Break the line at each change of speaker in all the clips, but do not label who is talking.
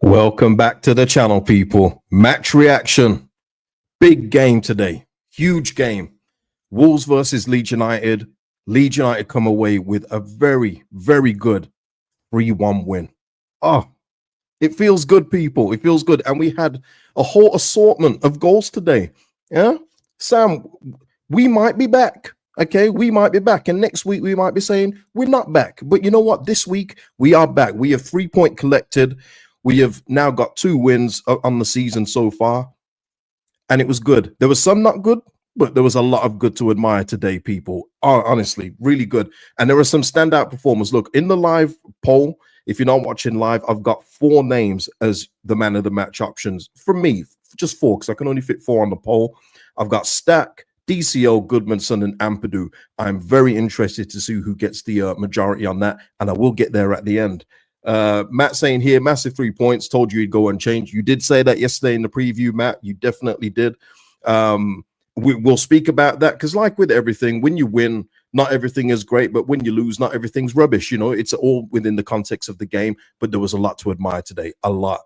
Welcome back to the channel, people. Match reaction. Big game today. Huge game. Wolves versus Leeds United. Leeds United come away with a very, very good 3-1 win. Oh, it feels good, people. It feels good. And we had a whole assortment of goals today. Yeah. Sam, we might be back. Okay, we might be back. And next week we might be saying we're not back. But you know what? This week we are back. We have 3 point collected. We have now got 2 wins on the season so far, and it was good. There was some not good, but there was a lot of good to admire today, people. Honestly, really good. And there were some standout performers. Look, in the live poll, if you're not watching live, I've got 4 names as the man of the match options. From me, just 4, because I can only fit 4 on the poll. I've got Stack, DCO, Goodmanson, and Ampadu. I'm very interested to see who gets the majority on that, and I will get there at the end. Matt saying here, massive 3 points, told you he'd go unchanged. You did say that yesterday in the preview, Matt. You definitely did. We'll speak about that because, like with everything, when you win, not everything is great, but when you lose, not everything's rubbish. You know, it's all within the context of the game, but there was a lot to admire today, a lot.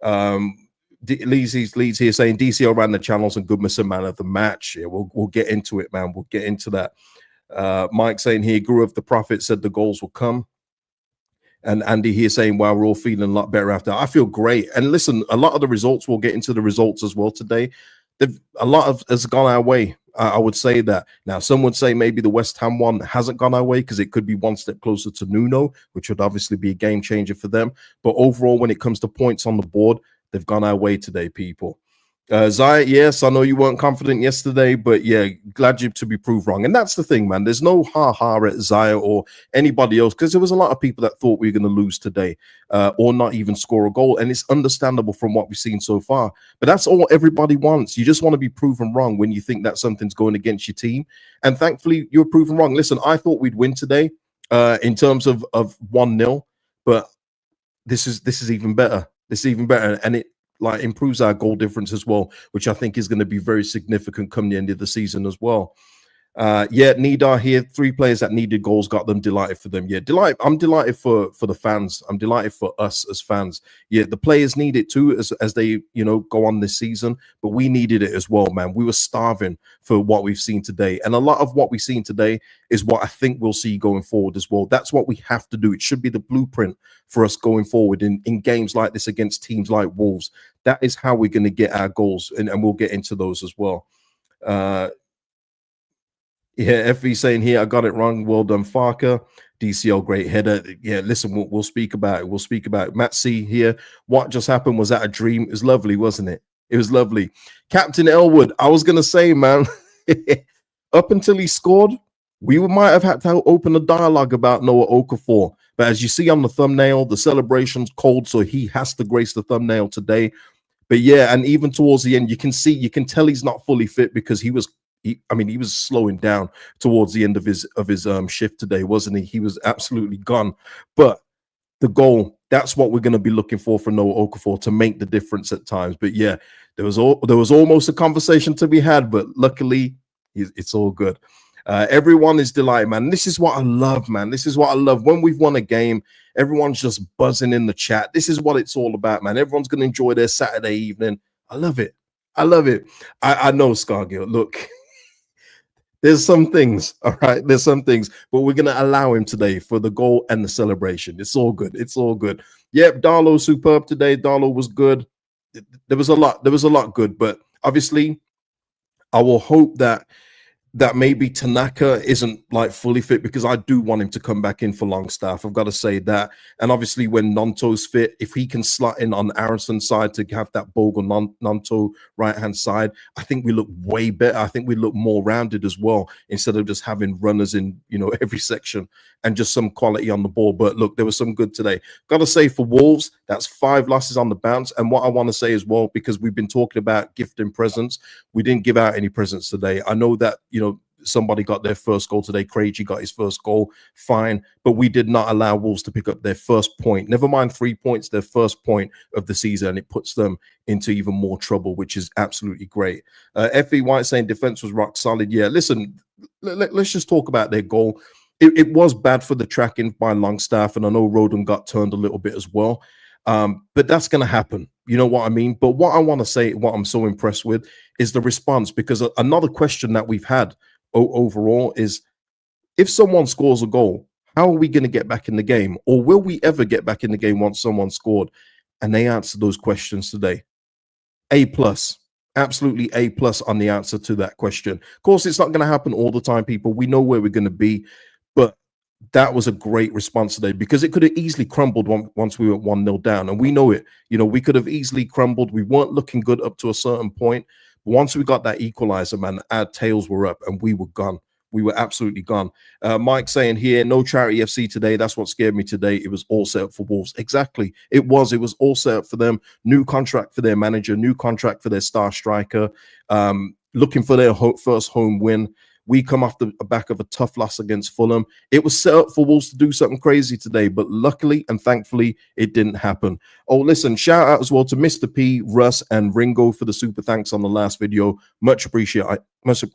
Leeds here saying DCL ran the channels and Goodmanson man of the match. Yeah, we'll get into it, man. We'll get into that. Mike saying here, grew of the prophet said the goals will come. And Andy here saying, wow, we're all feeling a lot better after. I feel great. And listen, a lot of the results, we'll get into the results as well today. A lot of has gone our way. I would say that. Now, some would say maybe the West Ham one hasn't gone our way because it could be one step closer to Nuno, which would obviously be a game changer for them. But overall, when it comes to points on the board, they've gone our way today, people. Zaya, yes, I know you weren't confident yesterday, but yeah, glad you to be proved wrong. And that's the thing, man. There's no ha-ha at Zaya or anybody else because there was a lot of people that thought we were going to lose today or not even score a goal. And it's understandable from what we've seen so far. But that's all everybody wants. You just want to be proven wrong when you think that something's going against your team. And thankfully, you're proven wrong. Listen, I thought we'd win today in terms of 1-0, but this is even better. This is even better. And it like improves our goal difference as well, which I think is going to be very significant come the end of the season as well. Yeah, Nidar here, 3 players that needed goals, got them, delighted for them. Yeah, I'm delighted for the fans. I'm delighted for us as fans. Yeah, the players need it too as they, you know, go on this season, but we needed it as well, man. We were starving for what we've seen today. And a lot of what we've seen today is what I think we'll see going forward as well. That's what we have to do. It should be the blueprint for us going forward in games like this against teams like Wolves. That is how we're going to get our goals, and we'll get into those as well. Yeah, FV saying here, I got it wrong. Well done, Farker. DCL, great header. Yeah, listen, we'll speak about it. We'll speak about it. Matt C here. What just happened? Was that a dream? It was lovely, wasn't it? It was lovely. Captain Elwood, I was going to say, man, up until he scored, we might have had to open a dialogue about Noah Okafor. But as you see on the thumbnail, the celebration's cold, so he has to grace the thumbnail today. But yeah, and even towards the end, you can tell he's not fully fit because he was slowing down towards the end of his shift today, wasn't he? He was absolutely gone. But the goal, that's what we're going to be looking for Noah Okafor to make the difference at times. But yeah, there was almost a conversation to be had, but luckily it's all good. Everyone is delighted, man. This is what I love, man. This is what I love. When we've won a game, everyone's just buzzing in the chat. This is what it's all about, man. Everyone's going to enjoy their Saturday evening. I love it. I love it. I know, Scargill. Look, there's some things, all right? There's some things, but we're going to allow him today for the goal and the celebration. It's all good. It's all good. Yep, Darlow superb today. Darlow was good. There was a lot good, but obviously I will hope that maybe Tanaka isn't like fully fit because I do want him to come back in for Longstaff. I've got to say that. And obviously when Nonto's fit, if he can slot in on Aronson's side to have that Bogle Nonto right-hand side, I think we look way better. I think we look more rounded as well instead of just having runners in, you know, every section and just some quality on the ball. But look, there was some good today. Got to say for Wolves, that's 5 losses on the bounce. And what I want to say as well, because we've been talking about gifting presents, we didn't give out any presents today. I know that, you know, somebody got their first goal today. Craigie got his first goal, fine. But we did not allow Wolves to pick up their first point. Never mind 3 points, their first point of the season. And it puts them into even more trouble, which is absolutely great. F.E. White saying defense was rock solid. Yeah, listen, let's just talk about their goal. It was bad for the tracking by Longstaff, and I know Roden got turned a little bit as well. But that's going to happen. You know what I mean? But what I want to say, what I'm so impressed with is the response, because another question that we've had overall is, if someone scores a goal, how are we going to get back in the game? Or will we ever get back in the game once someone scored? And they answered those questions today. A plus, absolutely A plus on the answer to that question. Of course, it's not going to happen all the time, people. We know where we're going to be, but that was a great response today, because it could have easily crumbled once we were 1-0 down. And we know it. You know, we could have easily crumbled. We weren't looking good up to a certain point. Once we got that equalizer, man, our tails were up and we were gone. We were absolutely gone. Mike saying here, no charity FC today. That's what scared me today. It was all set up for Wolves. Exactly. It was all set up for them. New contract for their manager, new contract for their star striker, looking for their first home win. We come off the back of a tough loss against Fulham. It was set up for Wolves to do something crazy today, but luckily and thankfully, it didn't happen. Oh, listen, shout out as well to Mr. P, Russ, and Ringo for the super thanks on the last video. Much appreciated.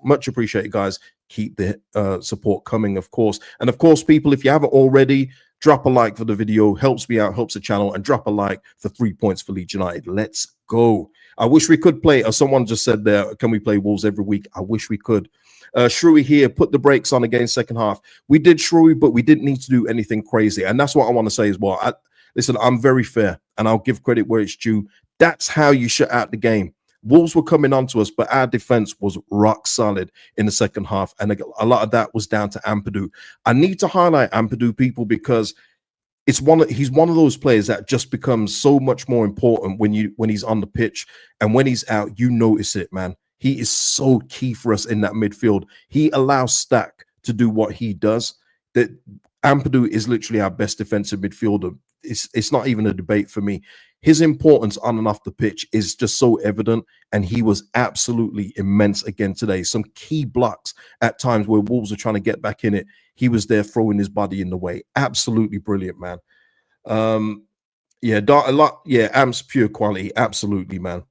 Much appreciated, guys. Keep the support coming, of course. And of course, people, if you haven't already, drop a like for the video. Helps me out, helps the channel. And drop a like for 3 points for Leeds United. Let's go. I wish we could play, as someone just said there, can we play Wolves every week? I wish we could. Shrewy here, put the brakes on again second half. We did, Shrewy, but we didn't need to do anything crazy. And that's what I want to say as well. Listen, I'm very fair, and I'll give credit where it's due. That's how you shut out the game. Wolves were coming onto us, but our defense was rock solid in the second half. And a lot of that was down to Ampadu. I need to highlight Ampadu, people, because he's one of those players that just becomes so much more important when he's on the pitch, and when he's out, you notice it, man. He is so key for us in that midfield. He allows Stack to do what he does. That Ampadu is literally our best defensive midfielder. It's not even a debate for me. His importance on and off the pitch is just so evident, and he was absolutely immense again today. Some key blocks at times where Wolves are trying to get back in it. He was there throwing his body in the way. Absolutely brilliant, man. Amps pure quality. Absolutely, man.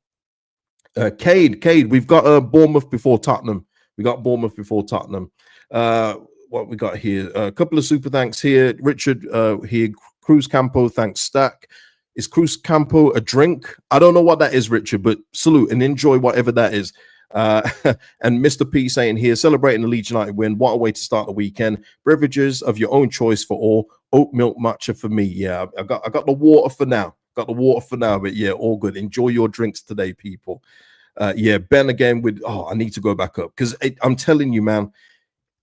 Cade, we've got Bournemouth before Tottenham. What we got here? A couple of super thanks here. Richard here. Cruz Campo, thanks, Stack. Is Cruz Campo a drink? I don't know what that is, Richard, but salute and enjoy whatever that is. And Mr. P saying here, celebrating the Leeds United win. What a way to start the weekend. Beverages of your own choice for all. Oat milk matcha for me. Yeah, I got the water for now. But yeah, all good. Enjoy your drinks today, people. Ben again I need to go back up, because I'm telling you, man,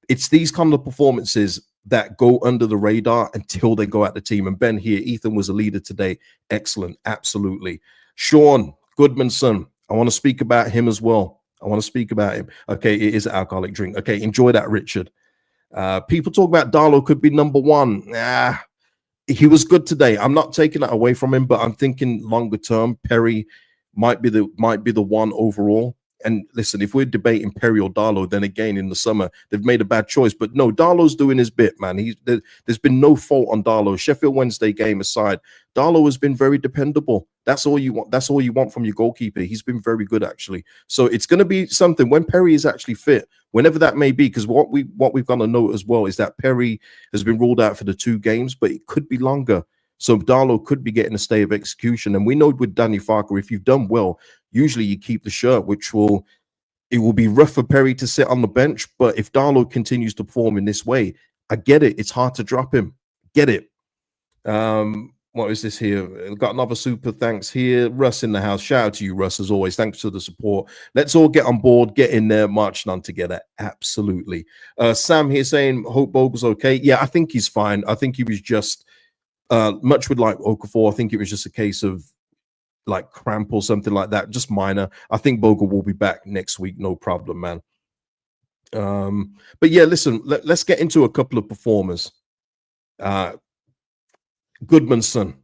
it's these kind of performances that go under the radar until they go out the team. And Ben here, Ethan was a leader today. Excellent. Absolutely. Sean Goodmanson, I want to speak about him as well. Okay, it is an alcoholic drink. Okay, enjoy that, Richard. People talk about Darlow could be number one. He was good today. I'm not taking that away from him, but I'm thinking longer term, Perry might be the one overall. And listen, if we're debating Perry or Darlow, then again in the summer they've made a bad choice. But no, Darlow's doing his bit, man. There's been no fault on Darlow. Sheffield Wednesday game aside, Darlow has been very dependable. That's all you want. That's all you want from your goalkeeper. He's been very good, actually. So it's going to be something when Perry is actually fit, whenever that may be. Because what we've got to note as well is that Perry has been ruled out for the 2 games, but it could be longer. So Darlow could be getting a stay of execution. And we know with Danny Farker, if you've done well, usually you keep the shirt, it will be rough for Perry to sit on the bench. But if Darlow continues to perform in this way, I get it. It's hard to drop him. Get it. What is this here? We've got another super thanks here. Russ in the house. Shout out to you, Russ, as always. Thanks for the support. Let's all get on board, get in there, marching on together. Absolutely. Sam here saying, hope Bogle's okay. Yeah, I think he's fine. I think he was just much with like Okafor. I think it was just a case of like cramp or something like that, just minor. I think Bogle will be back next week, no problem, man. But yeah, listen, let's get into a couple of performers. Goodmanson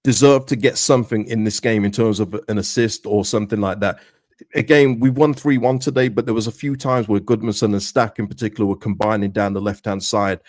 deserved to get something in this game in terms of an assist or something like that. Again, we won 3-1 today, but there was a few times where Goodmanson and Stack in particular were combining down the left-hand side,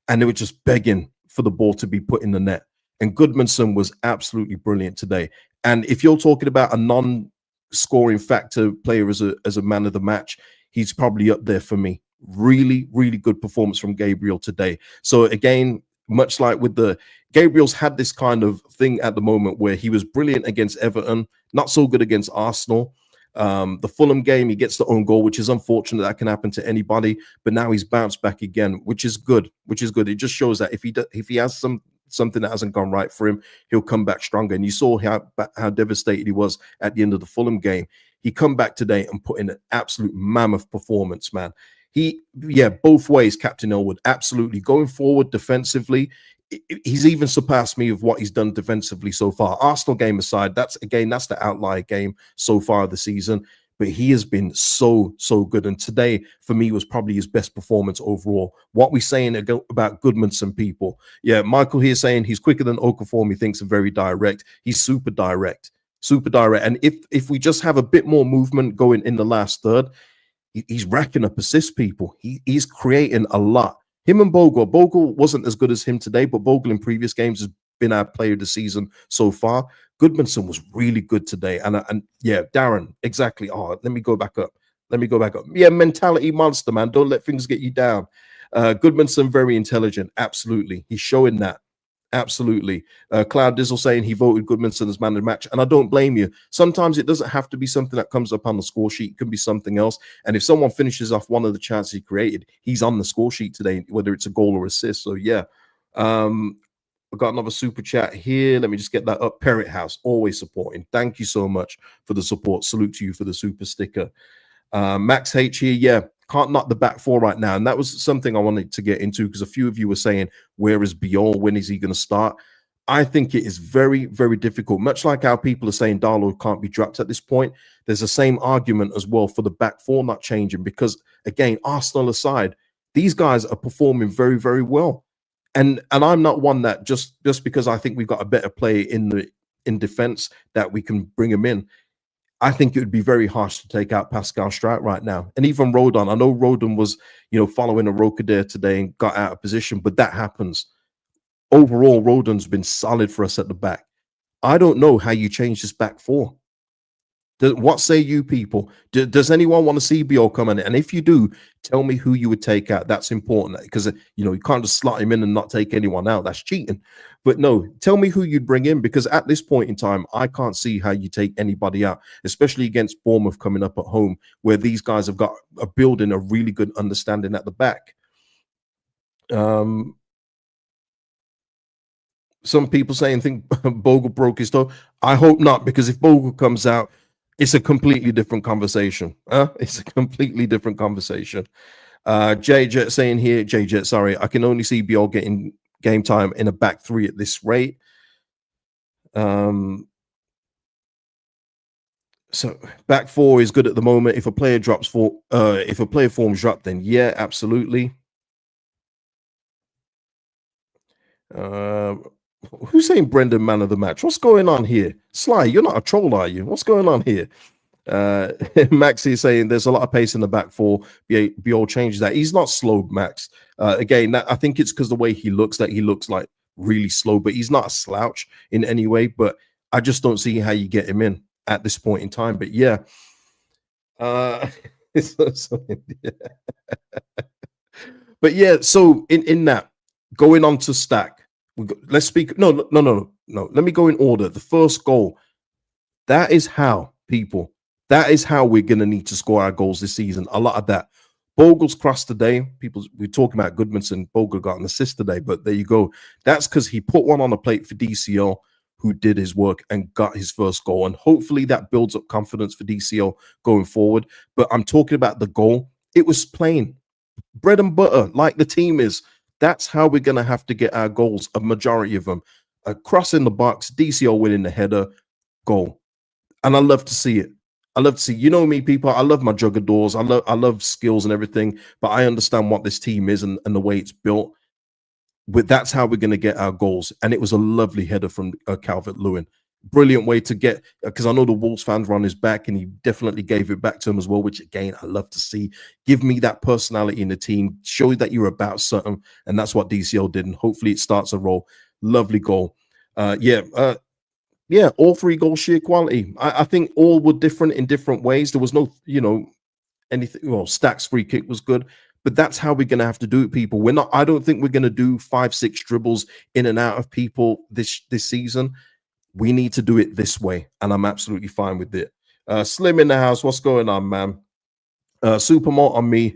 and they were just begging for the ball to be put in the net. And Goodmanson was absolutely brilliant today. And if you're talking about a non-scoring factor player as a man of the match, he's probably up there for me. Really, really good performance from Gabriel today. So again, much like with the Gabriel's had this kind of thing at the moment where he was brilliant against Everton, not so good against Arsenal. The Fulham game, he gets the own goal, which is unfortunate. That can happen to anybody. But now he's bounced back again, which is good. Which is good. It just shows that if he has something that hasn't gone right for him, he'll come back stronger. And you saw how devastated he was at the end of the Fulham game. He come back today and put in an absolute mammoth performance, man. Both ways, Captain Elwood, absolutely. Going forward defensively, he's even surpassed me of what he's done defensively so far. Arsenal game aside, that's the outlier game so far of the season. But he has been so good. And today, for me, was probably his best performance overall. What we saying about Goodmanson, people? Yeah, Michael here saying he's quicker than Okafor. He thinks very direct. He's super direct. And if we just have a bit more movement going in the last third, he's racking up assists, people. He's creating a lot. Him and Bogle wasn't as good as him today, but Bogle in previous games has been our player of the season so far. Goodmanson was really good today. And yeah, Darren, exactly. Oh, let me go back up. Yeah, mentality monster, man. Don't let things get you down. Goodmanson, very intelligent. Absolutely. He's showing that. Absolutely. Cloud Dizzle saying he voted Goodmanson as man of the match. And I don't blame you. Sometimes it doesn't have to be something that comes up on the score sheet. It can be something else. And if someone finishes off one of the chances he created, he's on the score sheet today, whether it's a goal or assist. So, yeah. I've got another super chat here. Let me just get that up. Parrot House, always supporting. Thank you so much for the support. Salute to you for the super sticker. Max H here, yeah. Can't knock the back four right now. And that was something I wanted to get into because a few of you were saying, where is Biol? When is he going to start? I think it is very, very difficult. Much like how people are saying Darlow can't be dropped at this point, there's the same argument as well for the back four not changing because, again, Arsenal aside, these guys are performing very, very well. And I'm not one that just because I think we've got a better player in defense that we can bring him in. I think it would be very harsh to take out Pascal Streit right now. And even Rodon. I know Rodon was, following a Rokadir today and got out of position, but that happens. Overall, Rodon's been solid for us at the back. I don't know how you change this back four. What say you people? Does anyone want to see Biol come in? And if you do, tell me who you would take out. That's important because, you can't just slot him in and not take anyone out. That's cheating. But no, tell me who you'd bring in because at this point in time, I can't see how you take anybody out, especially against Bournemouth coming up at home where these guys have got a building a really good understanding at the back. Some people saying think Bogle broke his toe. I hope not, because if Bogle comes out, it's a completely different conversation. It's a completely different conversation. J-Jet saying here, J-Jet, sorry, I can only see Biol getting game time in a back three at this rate. So back four is good at the moment. If a player forms drop, then yeah, absolutely. Who's saying Brendan man of the match? What's going on here? Sly, you're not a troll, are you? What's going on here? Max is saying there's a lot of pace in the back four. Biol changes that. He's not slow, Max. Again, I think it's because the way he looks like really slow, but he's not a slouch in any way. But I just don't see how you get him in at this point in time. But yeah. But yeah, so in that, going on to stack, let's speak. No. Let me go in order. The first goal, that is how we're going to need to score our goals this season. A lot of that. Bogle's crossed today. We're talking about Goodmanson. Bogle got an assist today, but there you go. That's because he put one on the plate for DCL, who did his work and got his first goal. And hopefully that builds up confidence for DCL going forward. But I'm talking about the goal. It was plain. Bread and butter, like the team is. That's how we're going to have to get our goals, a majority of them. A cross in the box, DCL winning the header, goal. And I love to see it. You know me, people, I love my jugadors. I love skills and everything, but I understand what this team is and the way it's built. But that's how we're going to get our goals. And it was a lovely header from Calvert-Lewin. Brilliant way to get, because I know the Wolves fans were on his back and he definitely gave it back to him as well, which again, I love to see. Give me that personality in the team. Show that you're about something. And that's what DCL did. And hopefully it starts a roll. Lovely goal. Yeah, all three goals, sheer quality. I think all were different in different ways. There was no, anything. Well, Stack's free kick was good, But that's how we're going to have to do it, people. I don't think we're going to do 5-6 dribbles in and out of people this season. We need to do it this way, and I'm absolutely fine with it. Slim in the house, what's going on, man? Supermalt on me,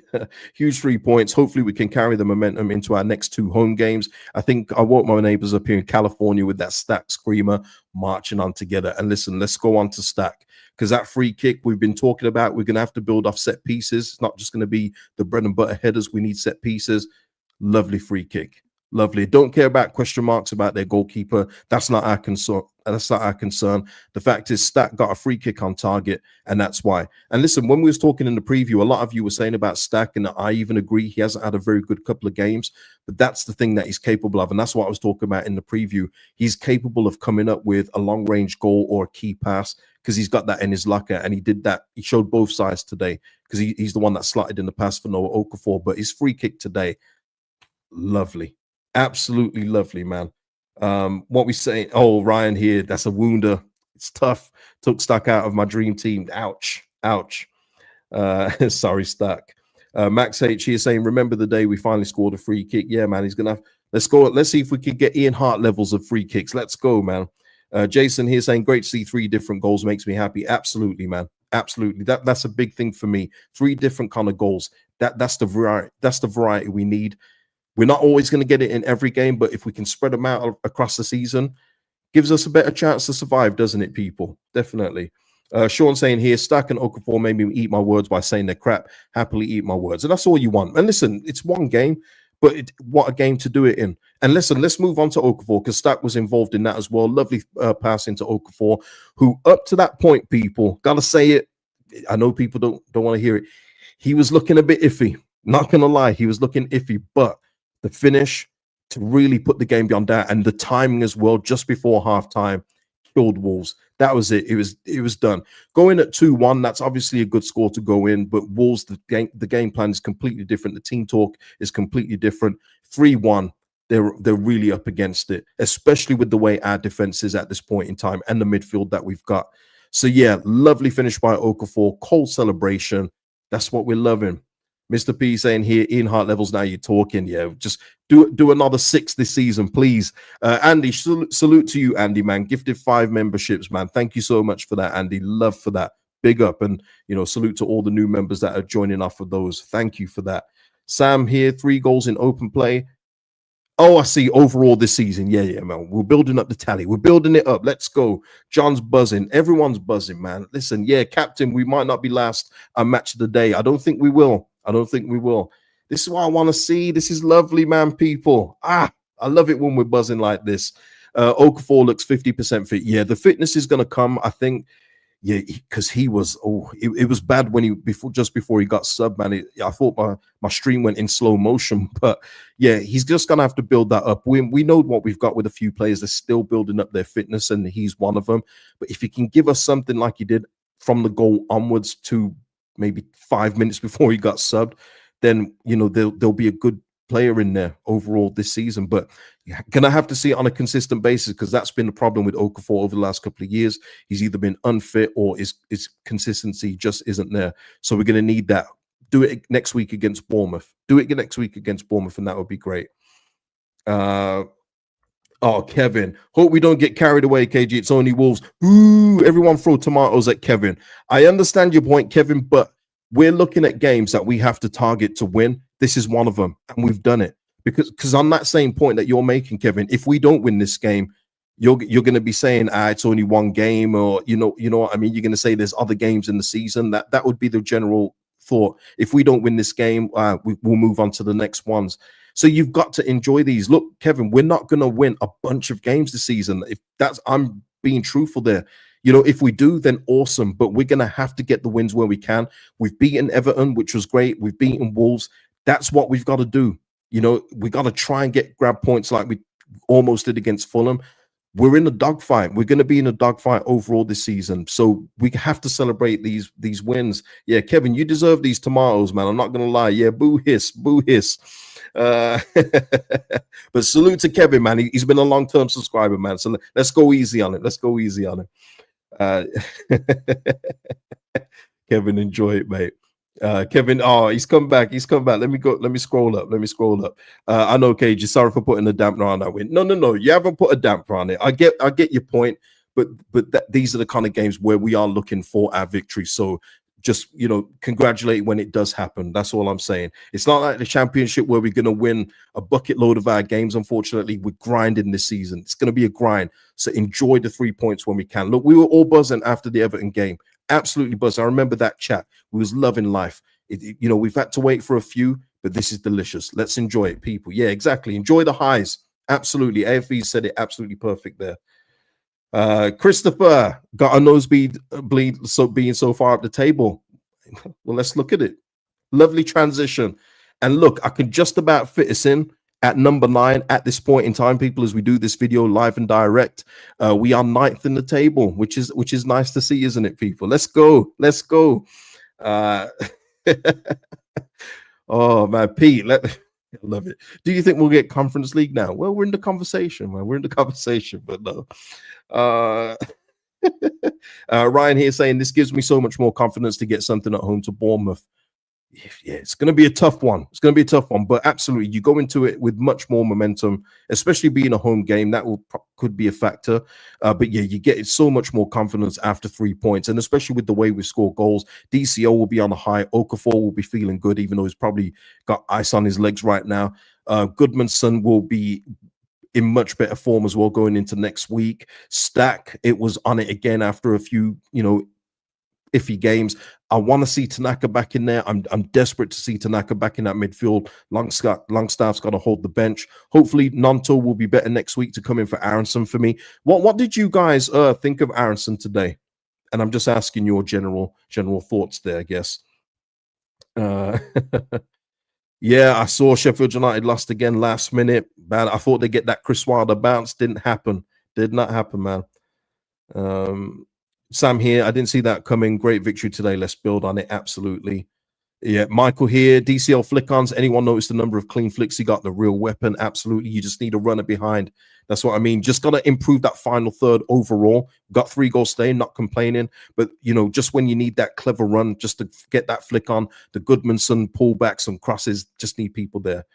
huge 3 points. Hopefully, we can carry the momentum into our next 2 home games. I think I woke my neighbors up here in California with that Stack screamer marching on together. And listen, let's go on to Stack, because that free kick we've been talking about, we're going to have to build off set pieces. It's not just going to be the bread and butter headers. We need set pieces. Lovely free kick. Lovely. Don't care about question marks about their goalkeeper. That's not our concern. That's not our concern. The fact is, Stack got a free kick on target, and that's why. And listen, when we was talking in the preview, a lot of you were saying about Stack, and I even agree he hasn't had a very good couple of games, but that's the thing that he's capable of, and that's what I was talking about in the preview. He's capable of coming up with a long-range goal or a key pass because he's got that in his locker, and he did that. He showed both sides today because he's the one that slotted in the pass for Noah Okafor, but his free kick today, lovely. Absolutely lovely, man. What we say? Oh, Ryan here. That's a wounder. It's tough. Took Stack out of my dream team. Ouch. Ouch. Sorry, Stack. Max H here saying, remember the day we finally scored a free kick? Yeah, man. He's gonna have. Let's go. Let's see if we can get Ian Hart levels of free kicks. Let's go, man. Jason here saying, great to see 3 different goals. Makes me happy. Absolutely, man. Absolutely. That's a big thing for me. 3 different kind of goals. That's the variety. That's the variety we need. We're not always going to get it in every game, but if we can spread them out across the season, gives us a better chance to survive, doesn't it, people? Definitely. Sean saying here, Stack and Okafor made me eat my words by saying they're crap. Happily eat my words. And that's all you want. And listen, it's one game, but what a game to do it in. And listen, let's move on to Okafor because Stack was involved in that as well. Lovely pass into Okafor, who up to that point, people, got to say it. I know people don't want to hear it. He was looking a bit iffy. Not going to lie. He was looking iffy, but the finish to really put the game beyond that, and the timing as well, just before halftime, killed Wolves. That was it. It was done. Going at 2-1, that's obviously a good score to go in, but Wolves, the game plan is completely different. The team talk is completely different. 3-1, they're really up against it, especially with the way our defense is at this point in time and the midfield that we've got. So yeah, lovely finish by Okafor, cold celebration. That's what we're loving. Mr. P saying here, Ian Hart levels, now you're talking. Yeah, just do another 6 this season, please. Andy, salute to you, Andy, man. Gifted 5 memberships, man. Thank you so much for that, Andy. Love for that. Big up. And, salute to all the new members that are joining off of those. Thank you for that. Sam here, 3 goals in open play. Oh, I see. Overall this season. Yeah, man. We're building up the tally. We're building it up. Let's go. John's buzzing. Everyone's buzzing, man. Listen, yeah, Captain, we might not be last on match of the day. I don't think we will. This is what I want to see. This is lovely, man, people. I love it when we're buzzing like this. Okafor looks 50% fit. Yeah, the fitness is going to come, I think. Yeah, because he was, it was bad when just before he got subbed, man. I thought my stream went in slow motion, but yeah, he's just going to have to build that up. We know what we've got with a few players. They're still building up their fitness, and he's one of them. But if he can give us something like he did from the goal onwards to maybe 5 minutes before he got subbed, then, there'll be a good player in there overall this season. But you're gonna have to see it on a consistent basis, because that's been the problem with Okafor over the last couple of years. He's either been unfit or his consistency just isn't there. So we're gonna need that. Do it next week against Bournemouth. And that would be great. Oh, Kevin. Hope we don't get carried away, KG. It's only Wolves. Ooh, everyone throw tomatoes at Kevin. I understand your point, Kevin, but we're looking at games that we have to target to win. This is one of them, and we've done it. Because on that same point that you're making, Kevin, if we don't win this game, you're going to be saying, it's only one game, or you know what I mean? You're going to say there's other games in the season. That would be the general thought. If we don't win this game, we'll move on to the next ones. So you've got to enjoy these. Look, Kevin, we're not going to win a bunch of games this season. I'm being truthful there. If we do, then awesome. But we're going to have to get the wins where we can. We've beaten Everton, which was great. We've beaten Wolves. That's what we've got to do. We got to try and grab points like we almost did against Fulham. We're in a dogfight. We're going to be in a dogfight overall this season. So we have to celebrate these wins. Yeah, Kevin, you deserve these tomatoes, man. I'm not going to lie. Yeah, boo hiss, boo hiss. But salute to Kevin, man. He's been a long-term subscriber, man. So let's go easy on it. Kevin, enjoy it, mate. Kevin, oh, he's come back. He's come back. Let me go. Let me scroll up. Let me scroll up. I know, Cage. Sorry for putting a damper on that win. No, no, no. You haven't put a damper on it. I get your point. But these are the kind of games where we are looking for our victory. So just congratulate when it does happen. That's all I'm saying. It's not like the championship where we're going to win a bucket load of our games. Unfortunately, we're grinding this season. It's going to be a grind. So enjoy the 3 points when we can. Look, we were all buzzing after the Everton game. Absolutely buzzing. I remember that chat. We was loving life. We've had to wait for a few, but this is delicious. Let's enjoy it, people. Yeah, exactly. Enjoy the highs. Absolutely. AFV said it absolutely perfect there. Christopher got a nosebleed bleed so being so far up the table. Well, let's look at it. Lovely transition. And look, I can just about fit us in at number 9 at this point in time, people, as we do this video live and direct. We are 9th in the table, which is nice to see, isn't it, people? Let's go. Let's go. Oh man, Pete, I love it. Do you think we'll get Conference League now? Well, we're in the conversation, man. We're in the conversation, but no. Ryan here saying this gives me so much more confidence to get something at home to Bournemouth. Yeah, it's going to be a tough one. It's going to be a tough one, but absolutely, you go into it with much more momentum, especially being a home game. That could be a factor. But yeah, you get so much more confidence after 3 points, and especially with the way we score goals. DCO will be on a high. Okafor will be feeling good, even though he's probably got ice on his legs right now. Goodmanson will be in much better form as well going into next week. Stack, it was on it again after a few, iffy games. I want to see Tanaka back in there. I'm desperate to see Tanaka back in that midfield. Longstaff's got to hold the bench. Hopefully, Nonto will be better next week to come in for Aronson for me. What did you guys think of Aronson today? And I'm just asking your general thoughts there, I guess. Yeah, I saw Sheffield United lost again last minute. Man, I thought they'd get that Chris Wilder bounce. Didn't happen. Did not happen, man. Sam here, I didn't see that coming. Great victory today. Let's build on it. Absolutely. Yeah, Michael here. DCL flick-ons. Anyone notice the number of clean flicks he got? The real weapon. Absolutely. You just need a runner behind. That's what I mean. Just got to improve that final third overall. Got 3 goals today, not complaining. But, just when you need that clever run, just to get that flick on, the Goodmanson pullbacks and crosses, just need people there.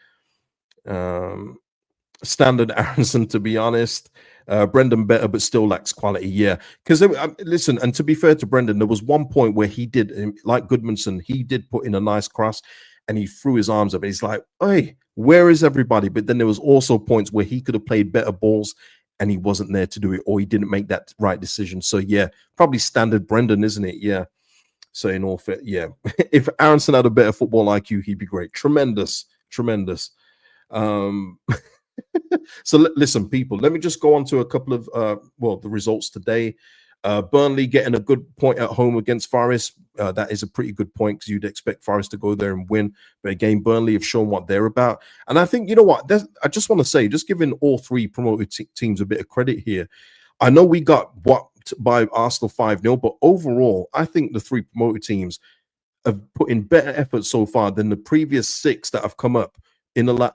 Standard Aronson, to be honest. Brendan better, but still lacks quality. Yeah, because listen, and to be fair to Brendan, there was one point where he did, like Goodmanson, he did put in a nice cross, and he threw his arms up. And he's like, "Hey, where is everybody?" But then there was also points where he could have played better balls, and he wasn't there to do it, or he didn't make that right decision. So yeah, probably standard Brendan, isn't it? Yeah. So in all fair, yeah, if Aronson had a better football IQ, he'd be great. Tremendous. So listen, people, let me just go on to a couple of the results today. Burnley getting a good point at home against Forest. That is a pretty good point because you'd expect Forest to go there and win. But again, Burnley have shown what they're about. And I think, you know what, I just want to say, just giving all 3 promoted teams a bit of credit here. I know we got whopped by Arsenal 5-0, but overall, I think the 3 promoted teams have put in better effort so far than the previous 6 that have come up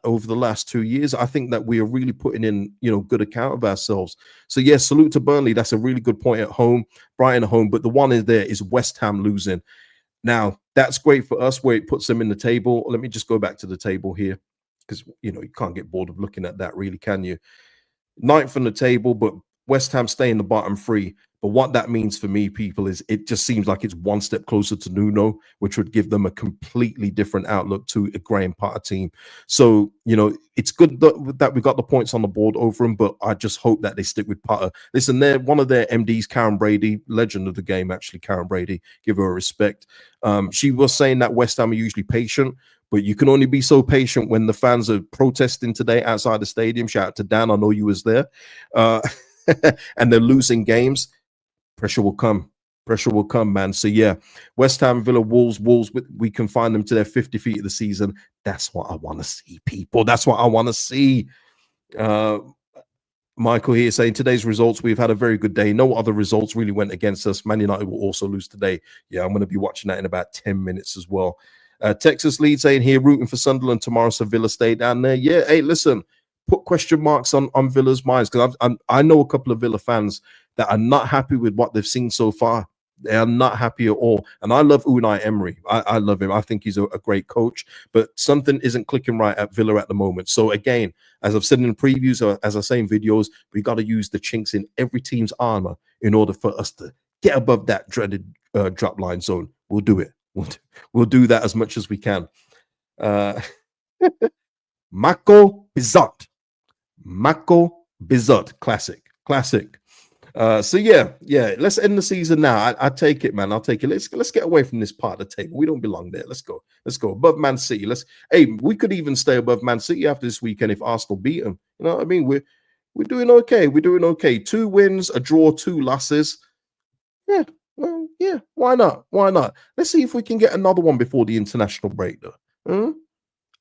over the last 2 years. I think that we are really putting in, good account of ourselves. So yes, salute to Burnley. That's a really good point at home. Brighton at home, but the one is there is West Ham losing. Now that's great for us where it puts them in the table. Let me just go back to the table here because you can't get bored of looking at that, really, can you? 9th on the table, but West Ham stay in the bottom 3. But what that means for me, people, is it just seems like it's one step closer to Nuno, which would give them a completely different outlook to a Graham Potter team. So, it's good that we got the points on the board over them, but I just hope that they stick with Potter. Listen, one of their MDs, Karen Brady, legend of the game, actually, Karen Brady, give her respect. She was saying that West Ham are usually patient, but you can only be so patient when the fans are protesting today outside the stadium. Shout out to Dan. I know you was there. And they're losing games. Pressure will come. Pressure will come, man. So, yeah, West Ham, Villa, Wolves, we confine them to their 50 feet of the season. That's what I want to see, people. That's what I want to see. Michael here saying today's results, we've had a very good day. No other results really went against us. Man United will also lose today. Yeah, I'm going to be watching that in about 10 minutes as well. Texas Lead saying here, rooting for Sunderland tomorrow, so Villa stay down there. Yeah, hey, listen, put question marks on Villa's minds because I know a couple of Villa fans that are not happy with what they've seen so far. They are not happy at all. And I love Unai Emery. I love him. I think he's a great coach, but something isn't clicking right at Villa at the moment. So again, as I've said in previews, or as I say in videos, we got to use the chinks in every team's armor in order for us to get above that dreaded drop line zone. We'll do it. We'll do that as much as we can. Mako Bizot. Mako Bizot. Classic. So yeah, let's end the season now. I take it, man. I'll take it. Let's get away from this part of the table. We don't belong there. Let's go above Man City. We could even stay above Man City after this weekend if Arsenal beat them. You know what I mean? We're doing okay. We're doing okay. 2 wins, a draw, 2 losses. Yeah, well, yeah. Why not? Let's see if we can get another one before the international break, though.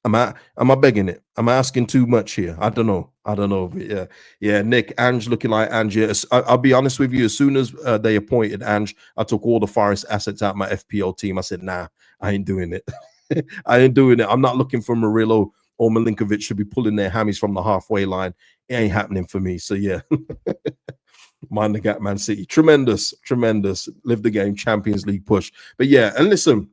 Am I begging it? Am I asking too much here? I don't know. But yeah. Nick, Ange looking like Ange. I'll be honest with you. As soon as they appointed Ange, I took all the Forest assets out of my FPL team. I said, nah, I ain't doing it. I ain't doing it. I'm not looking for Murillo or Milinkovic to be pulling their hammies from the halfway line. It ain't happening for me. So yeah. Mind the gap, Man City. Tremendous. Live the game, Champions League push. But yeah, and listen,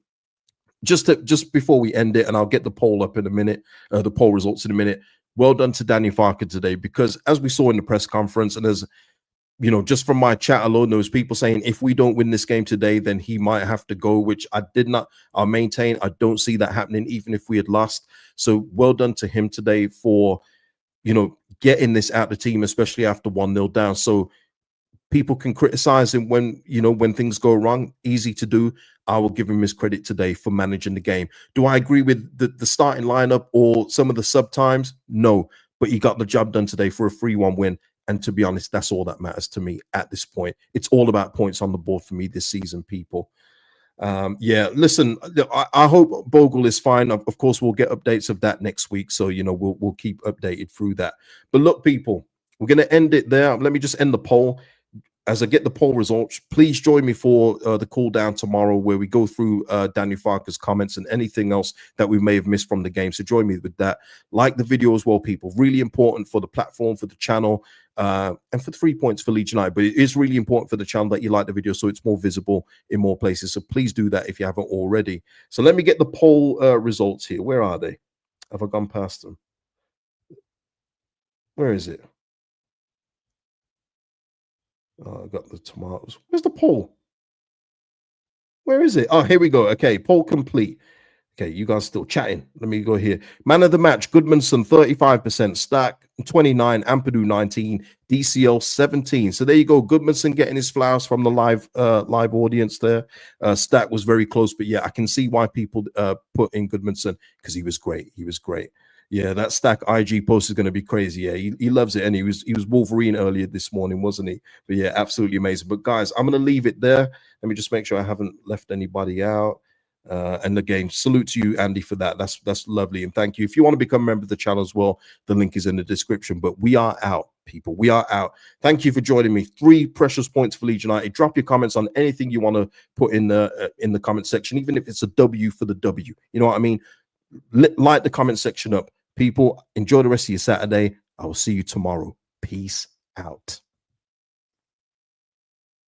just before we end it, and I'll get the poll up in a minute, the poll results in a minute. Well done to Danny Farker today, because as we saw in the press conference, and as you know, just from my chat alone, there was people saying if we don't win this game today, then he might have to go, which I'll maintain. I don't see that happening, even if we had lost. So well done to him today for, you know, getting this out the team, especially after 1-0 down. So people can criticize him when things go wrong. Easy to do. I will give him his credit today for managing the game. Do I agree with the starting lineup or some of the sub times? No, but he got the job done today for a 3-1 win. And to be honest, that's all that matters to me at this point. It's all about points on the board for me this season, people. Yeah, listen, I hope Bogle is fine. Of course, we'll get updates of that next week. So, you know, we'll keep updated through that. But look, people, we're going to end it there. Let me just end the poll. As I get the poll results, please join me for the cool down tomorrow, where we go through Daniel Farker's comments and anything else that we may have missed from the game. So join me with that. Like the video as well, people. Really important for the platform, for the channel, and for the 3 points for Leeds United. But it is really important for the channel that you like the video so it's more visible in more places. So please do that if you haven't already. So let me get the poll results here. Where are they? Have I gone past them? Where is it? Oh, I got the tomatoes. Where's the poll? Where is it? Oh, here we go. Okay, poll complete. Okay, you guys still chatting. Let me go here. Man of the match, Goodmanson, 35%, Stack, 29, Ampadu, 19, DCL, 17. So there you go. Goodmanson getting his flowers from the live audience there. Stack was very close, but yeah, I can see why people put in Goodmanson, because he was great. Yeah, that Stack IG post is going to be crazy. Yeah, he loves it, and he was Wolverine earlier this morning, wasn't he? But yeah, absolutely amazing. But guys, I'm going to leave it there. Let me just make sure I haven't left anybody out. And again, salute to you, Andy, for that. That's lovely, and thank you. If you want to become a member of the channel as well, the link is in the description. But we are out, people. We are out. Thank you for joining me. 3 precious points for Leeds United. Drop your comments on anything you want to put in the comment section, even if it's a W for the W. You know what I mean? Light the comment section up. People, enjoy the rest of your Saturday. I will see you tomorrow. Peace out.